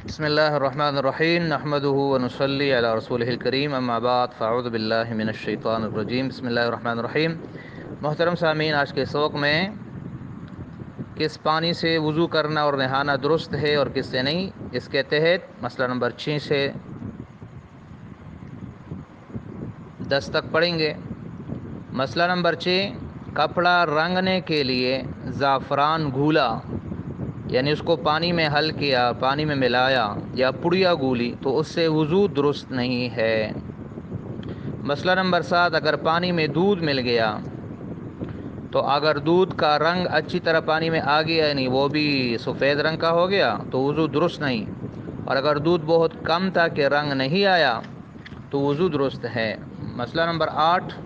بسم اللہ الرحمن الرحیم نحمده ونصلی علی رسولہ الکریم اما بعد فاعوذ باللہ من الشیطان الرجیم بسم اللہ الرحمن الرحیم۔ محترم سامعین، آج کے سبق میں کس پانی سے وضو کرنا اور نہانا درست ہے اور کس سے نہیں، اس کے تحت مسئلہ نمبر 6 سے 10 تک پڑھیں گے۔ مسئلہ نمبر 6، کپڑا رنگنے کے لیے زعفران گھولا، یعنی اس کو پانی میں حل کیا، پانی میں ملایا یا پڑیا گولی تو اس سے وضو درست نہیں ہے۔ مسئلہ نمبر 7، اگر پانی میں دودھ مل گیا تو اگر دودھ کا رنگ اچھی طرح پانی میں آ گیا، یعنی وہ بھی سفید رنگ کا ہو گیا تو وضو درست نہیں، اور اگر دودھ بہت کم تھا کہ رنگ نہیں آیا تو وضو درست ہے۔ مسئلہ نمبر 8،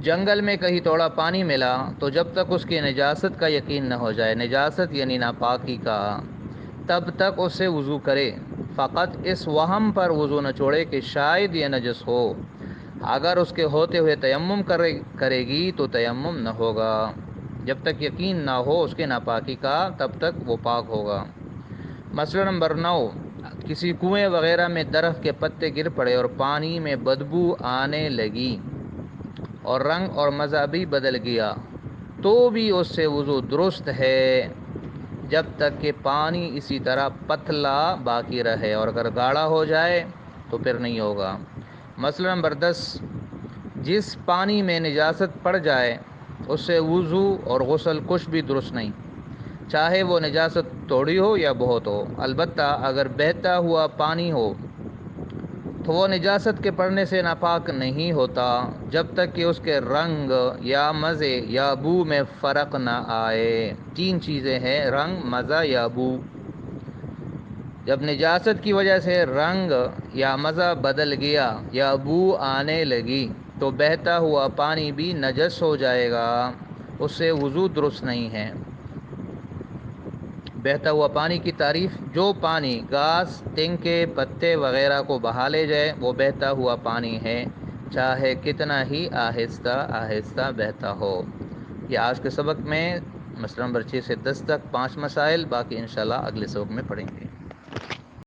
جنگل میں کہیں تھوڑا پانی ملا تو جب تک اس کی نجاست کا یقین نہ ہو جائے، نجاست یعنی ناپاکی کا، تب تک اس سے وضو کرے، فقط اس وہم پر وضو نہ چھوڑے کہ شاید یہ نجس ہو۔ اگر اس کے ہوتے ہوئے تیمم کرے گی تو تیمم نہ ہوگا۔ جب تک یقین نہ ہو اس کے ناپاکی کا تب تک وہ پاک ہوگا۔ مسئلہ نمبر 9، کسی کنویں وغیرہ میں درخت کے پتے گر پڑے اور پانی میں بدبو آنے لگی اور رنگ اور مزہ بھی بدل گیا تو بھی اس سے وضو درست ہے جب تک کہ پانی اسی طرح پتلا باقی رہے، اور اگر گاڑھا ہو جائے تو پھر نہیں ہوگا۔ مسئلہ نمبر 10، جس پانی میں نجاست پڑ جائے اس سے وضو اور غسل کچھ بھی درست نہیں، چاہے وہ نجاست تھوڑی ہو یا بہت ہو، البتہ اگر بہتا ہوا پانی ہو تو وہ نجاست کے پڑنے سے ناپاک نہیں ہوتا جب تک کہ اس کے رنگ یا مزے یا بو میں فرق نہ آئے۔ 3 چیزیں ہیں، رنگ، مزہ یا بو۔ جب نجاست کی وجہ سے رنگ یا مزہ بدل گیا یا بو آنے لگی تو بہتا ہوا پانی بھی نجس ہو جائے گا، اس سے وضو درست نہیں ہے۔ بہتا ہوا پانی کی تعریف، جو پانی گھاس، تنکے، پتے وغیرہ کو بہا لے جائے وہ بہتا ہوا پانی ہے، چاہے کتنا ہی آہستہ آہستہ بہتا ہو۔ یہ آج کے سبق میں مسئلہ نمبر 6 سے 10 تک 5 مسائل، باقی انشاءاللہ اگلے سبق میں پڑھیں گے۔